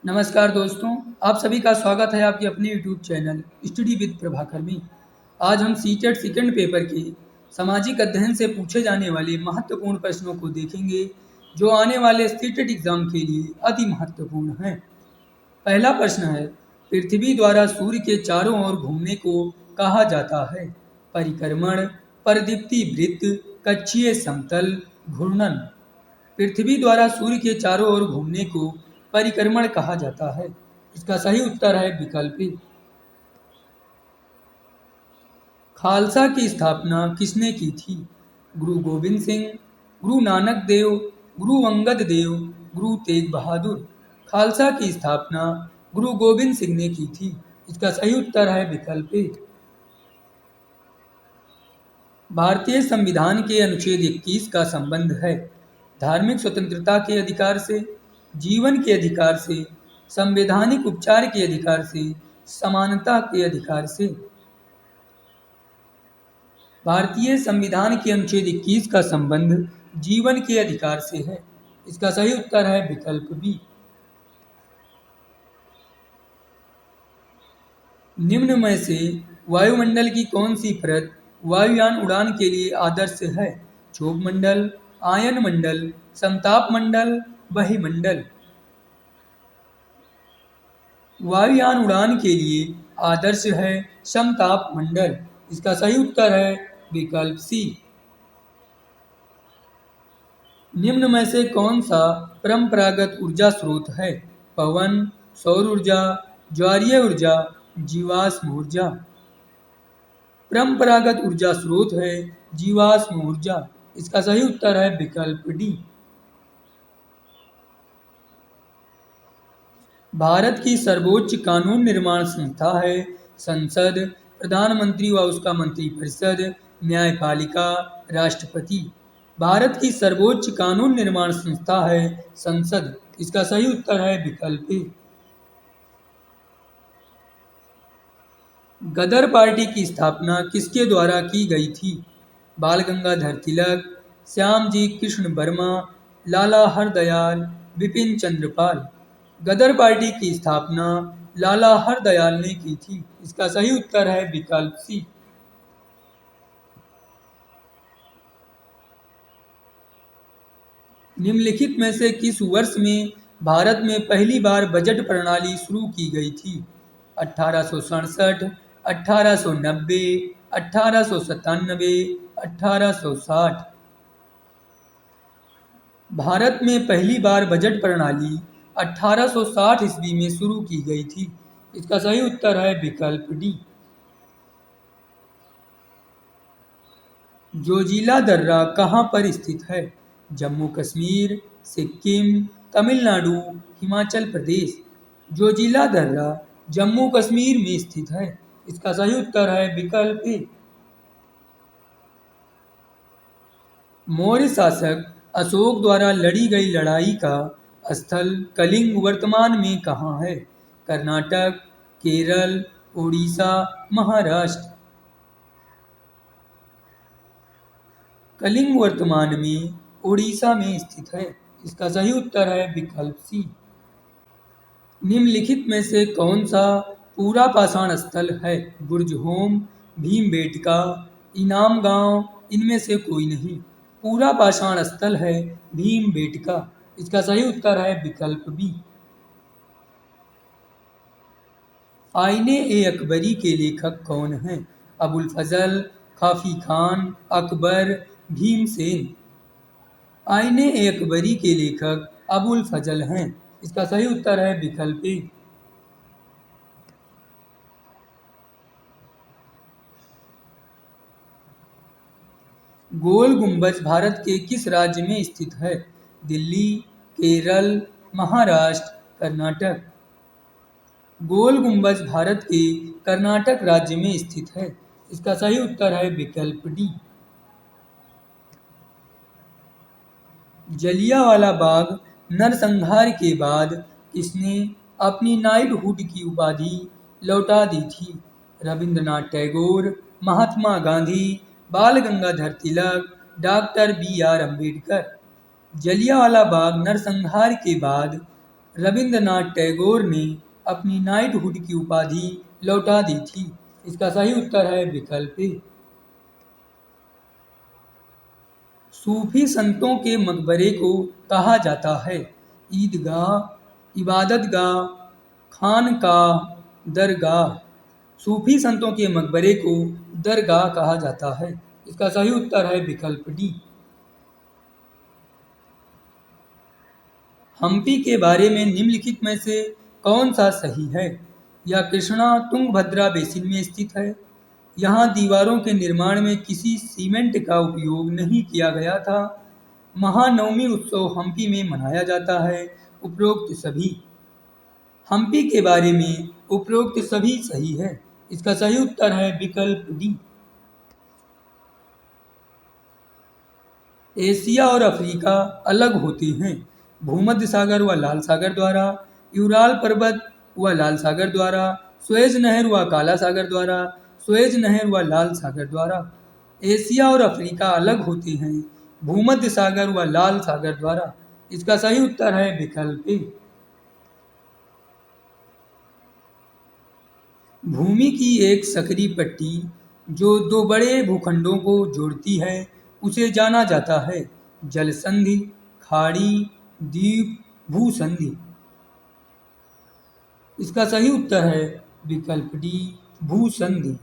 नमस्कार दोस्तों, आप सभी का स्वागत है आपके अपने YouTube channel study with Prabhakar में। आज हम सीटेट सेकंड पेपर के सामाजिक अध्ययन से पूछे जाने वाले महत्वपूर्ण प्रश्नों को देखेंगे, जो आने वाले सीटेट एग्जाम के लिए अति महत्वपूर्ण हैं। पहला प्रश्न है, पृथ्वी द्वारा सूर्य के चारों ओर घूमने को कहा जाता है? परिक्रमण, परदीप्ति वृत्त, कक्षीय समतल, घूर्णन। पृथ्वी द्वारा सूर्य के चारों ओर घूमने को परिक्रमण कहा जाता है। इसका सही उत्तर है विकल्प ए। खालसा की स्थापना किसने की थी? गुरु गोविंद सिंह, गुरु नानक देव, गुरु अंगद देव, गुरु तेग बहादुर। खालसा की स्थापना गुरु गोविंद सिंह ने की थी। इसका सही उत्तर है विकल्प ए। भारतीय संविधान के अनुच्छेद 21 का संबंध है धार्मिक स्वतंत्रता के अधिकार से, जीवन के अधिकार से, संवैधानिक उपचार के अधिकार से, समानता के अधिकार से। भारतीय संविधान के अनुच्छेद 21 का संबंध जीवन के अधिकार से है। इसका सही उत्तर है विकल्प बी। निम्न में से वायुमंडल की कौन सी परत वायुयान उड़ान के लिए आदर्श है? क्षोभ मंडल, आयन मंडल, समताप मंडल, बहिमंडल। वायुयान उड़ान के लिए आदर्श है समताप मंडल। इसका सही उत्तर है विकल्प सी। निम्न में से कौन सा परंपरागत ऊर्जा स्रोत है? पवन, सौर ऊर्जा, ज्वारीय ऊर्जा, जीवाश्म ऊर्जा। परंपरागत ऊर्जा स्रोत है जीवाश्म ऊर्जा। इसका सही उत्तर है विकल्प डी। भारत की सर्वोच्च कानून निर्माण संस्था है संसद, प्रधानमंत्री व उसका मंत्रिपरिषद, न्यायपालिका, राष्ट्रपति। भारत की सर्वोच्च कानून निर्माण संस्था है संसद। इसका सही उत्तर है विकल्प ए। गदर पार्टी की स्थापना किसके द्वारा की गई थी? बाल गंगाधर तिलक, श्यामजी कृष्ण वर्मा, लाला हरदयाल, विपिन चंद्र पाल। गदर पार्टी की स्थापना लाला हरदयाल ने की थी। इसका सही उत्तर है विकल्प सी। निम्नलिखित में से किस वर्ष में भारत में पहली बार बजट प्रणाली शुरू की गई थी? 1867, 1890, 1897, 1860। भारत में पहली बार बजट प्रणाली 1860 ईस्वी में शुरू की गई थी। इसका सही उत्तर है विकल्प डी। जोजिला दर्रा कहाँ पर स्थित है? जम्मू कश्मीर, सिक्किम, तमिलनाडु, हिमाचल प्रदेश। जोजिला दर्रा जम्मू कश्मीर में स्थित है। इसका सही उत्तर है विकल्प ए। मौर्य शासक अशोक द्वारा लड़ी गई लड़ाई का स्थल कलिंग वर्तमान में कहाँ है? कर्नाटक, केरल, उड़ीसा, महाराष्ट्र। कलिंग वर्तमान में उड़ीसा में स्थित है। इसका सही उत्तर है विकल्प सी। निम्नलिखित में से कौन सा पूरा पाषाण स्थल है? बुर्जहोम, भीमबेटका, इनाम गांव, इनमें से कोई नहीं। पूरा पाषाण स्थल है भीमबेटका। इसका सही उत्तर है विकल्प बी। आईने ए अकबरी के लेखक कौन हैं? अबुल फजल, काफी खान, अकबर, भीमसेन। आईने ए अकबरी के लेखक अबुल फजल हैं। इसका सही उत्तर है विकल्प ए। गोल गुंबज भारत के किस राज्य में स्थित है? दिल्ली, केरल, महाराष्ट्र, कर्नाटक। गोल गुंबज भारत के कर्नाटक राज्य में स्थित है। इसका सही उत्तर है विकल्प डी। जलियांवाला बाग नरसंहार के बाद किसने अपनी नाइटहुड की उपाधि लौटा दी थी? Rabindranath Tagore, Mahatma Gandhi, Bal Gangadhar Tilak, doctor B R Ambedkar. Jallianwala Bagh नरसंहार के बाद रविंद्रनाथ टैगोर ने अपनी नाइटहुड की उपाधि लौटा दी थी? इसका सही उत्तर है विकल्प ए। सूफी संतों के मकबरे को कहा जाता है? ईदगाह, इबादतगाह, खानकाह, दरगाह। सूफी संतों के मकबरे को दरगाह कहा जाता है। इसका सही उत्तर है विकल्प डी। हम्पी के बारे में निम्नलिखित में से कौन सा सही है? यह कृष्णा तुंगभद्रा बेसिन में स्थित है। यहाँ दीवारों के निर्माण में किसी सीमेंट का उपयोग नहीं किया गया था। महानवमी उत्सव हम्पी में मनाया जाता है। उपरोक्त सभी। हम्पी के बारे में उपरोक्त सभी सही है। इसका सही उत्तर है विकल्प डी। एशिया और अफ्रीका अलग होते हैं। भूमध्य सागर व लाल सागर द्वारा, यूराल पर्वत व लाल सागर द्वारा, सुएज नहर व काला सागर द्वारा, सुएज नहर व लाल सागर द्वारा। एशिया और अफ्रीका अलग होते हैं भूमध्य सागर व लाल सागर द्वारा। इसका सही उत्तर है विकल्प ए। भूमि की एक सकरी पट्टी जो दो बड़े भूखंडों को जोड़ती है उसे जाना जाता है? जल संधि, खाड़ी, द्वीप, भूसंधि। इसका सही उत्तर है विकल्प डी, भूसंधि।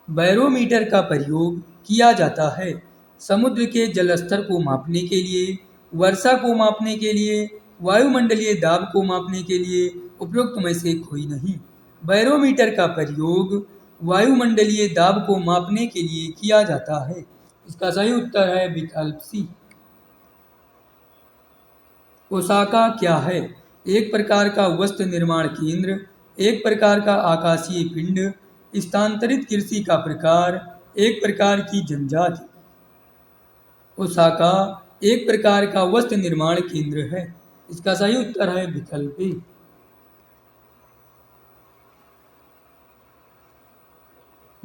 बैरोमीटर का प्रयोग किया जाता है समुद्र के जलस्तर को मापने के लिए, वर्षा को मापने के लिए, वायुमंडलीय दाब को मापने के लिए। उपरोक्त में से कोई नहीं। बैरोमीटर का प्रयोग वायुमंडलीय दाब को मापने के लिए किया जाता है। इसका सही उत्तर है विकल्प सी। ओसाका क्या है? एक प्रकार का वस्त्र निर्माण केंद्र, एक प्रकार का आकाशीय पिंड, स्थानांतरित कृषि का प्रकार, एक प्रकार की जनजाति। ओसाका एक प्रकार का वस्त्र निर्माण केंद्र है। इसका सही उत्तर है विकल्प ए।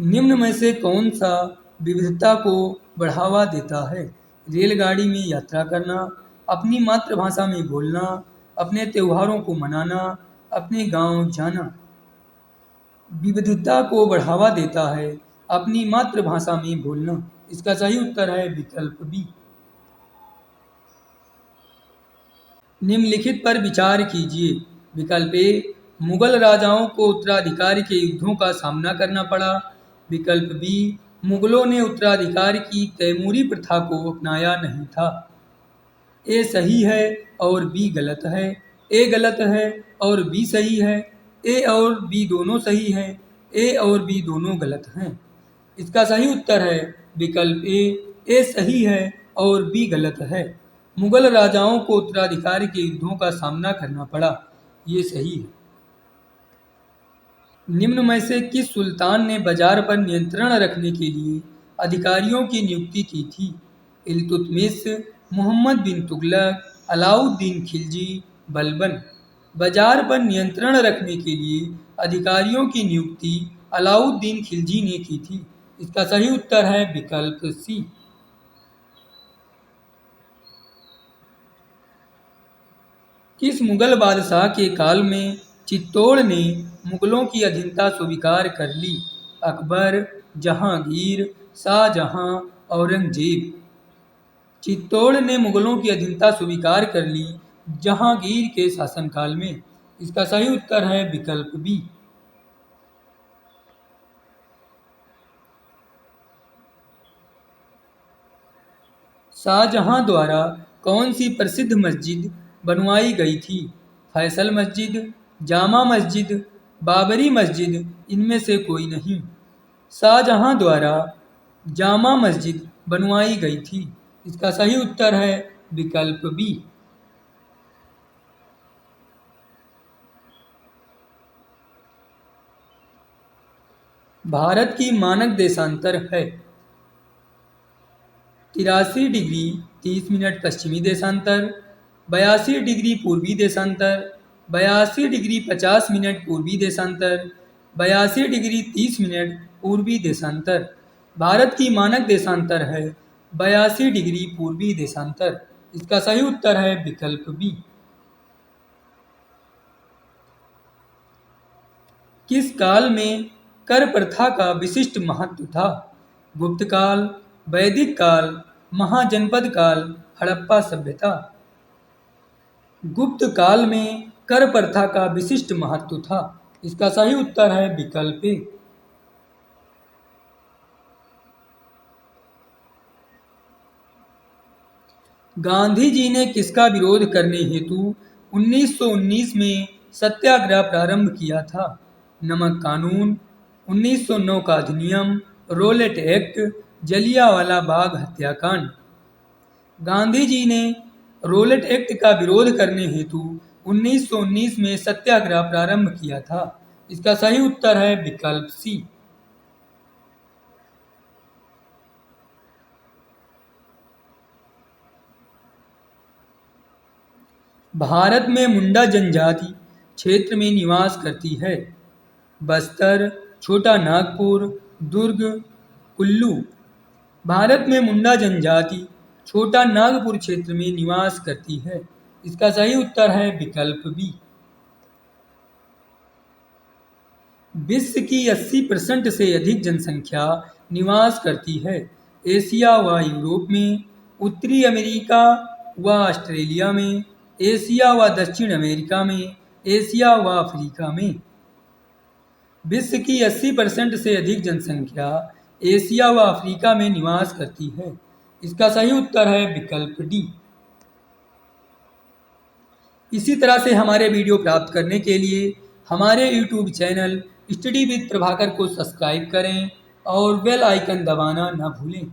निम्न में से कौन सा विविधता को बढ़ावा देता है? रेलगाड़ी में यात्रा करना, अपनी मातृभाषा में बोलना, अपने त्योहारों को मनाना, अपने गांव जाना। विविधता को बढ़ावा देता है अपनी मातृभाषा में बोलना। इसका सही उत्तर है विकल्प बी। निम्नलिखित पर विचार कीजिए। विकल्प ए, मुगल राजाओं को उत्तराधिकार के युद्धों का सामना करना पड़ा। विकल्प बी, मुगलों ने उत्तराधिकार की तैमूरी प्रथा को अपनाया नहीं था। ए सही है और बी गलत है। ए गलत है और बी सही है। ए और बी दोनों सही है। ए और बी दोनों गलत हैं। इसका सही उत्तर है विकल्प ए। ए सही है और बी गलत है। मुगल राजाओं को उत्तराधिकार के युद्धों का सामना करना पड़ा। ये सही है। निम्न में से किस सुल्तान ने बाजार पर नियंत्रण रखने के लिए अधिकारियों की नियुक्ति की थी? इल्तुतमिश, मोहम्मद बिन तुगलक, अलाउद्दीन खिलजी, बलबन। बाजार पर नियंत्रण रखने के लिए अधिकारियों की नियुक्ति अलाउद्दीन खिलजी ने की थी। इसका सही उत्तर है विकल्प सी। किस मुगल बादशाह के काल में चित्तौड़ ने मुगलों की अधीनता स्वीकार कर ली? अकबर, जहांगीर, शाहजहां, औरंगजेब। चित्तौड़ ने मुगलों की अधीनता स्वीकार कर ली जहांगीर के शासनकाल में। इसका सही उत्तर है विकल्प बी। शाहजहां द्वारा कौन सी प्रसिद्ध मस्जिद बनवाई गई थी? फैसल मस्जिद, जामा मस्जिद, बाबरी मस्जिद, इनमें से कोई नहीं। शाहजहां द्वारा जामा मस्जिद बनवाई गई थी। इसका सही उत्तर है विकल्प बी। भारत की मानक देशांतर है 83 डिग्री 30 मिनट पश्चिमी देशांतर, 82 डिग्री पूर्वी देशांतर, 82 डिग्री 50 मिनट पूर्वी देशांतर, 82 डिग्री 30 मिनट पूर्वी देशांतर। भारत की मानक देशांतर है 82 डिग्री पूर्वी देशांतर। इसका सही उत्तर है विकल्प बी। किस काल में कर प्रथा का विशिष्ट महत्व था? गुप्त काल, वैदिक काल, महाजनपद काल, हड़प्पा सभ्यता। गुप्त काल में कर प्रथा का विशिष्ट महत्व था। इसका सही उत्तर है विकल्प ए। गांधी जी ने किसका विरोध करने हेतु 1919 में सत्याग्रह प्रारंभ किया था? नमक कानून, 1909 का अधिनियम, रोलेट एक्ट, जलियांवाला बाग हत्याकांड। गांधी जी ने रोलेट एक्ट का विरोध करने हेतु 1919 में सत्याग्रह प्रारंभ किया था। इसका सही उत्तर है विकल्प सी। भारत में मुंडा जनजाति क्षेत्र में निवास करती है? बस्तर, छोटा नागपुर, दुर्ग, कुल्लू। भारत में मुंडा जनजाति छोटा नागपुर क्षेत्र में निवास करती है। इसका सही उत्तर है विकल्प बी। विश्व की 80% से अधिक जनसंख्या निवास करती है एशिया व यूरोप में, उत्तरी अमेरिका व ऑस्ट्रेलिया में, एशिया व दक्षिण अमेरिका में, एशिया व अफ्रीका में। विश्व की 80% से अधिक जनसंख्या एशिया व अफ्रीका में निवास करती है। इसका सही उत्तर है विकल्प डी। इसी तरह से हमारे वीडियो प्राप्त करने के लिए हमारे YouTube channel study with Prabhakar को सब्सक्राइब करें और बेल आइकन दबाना न भूलें।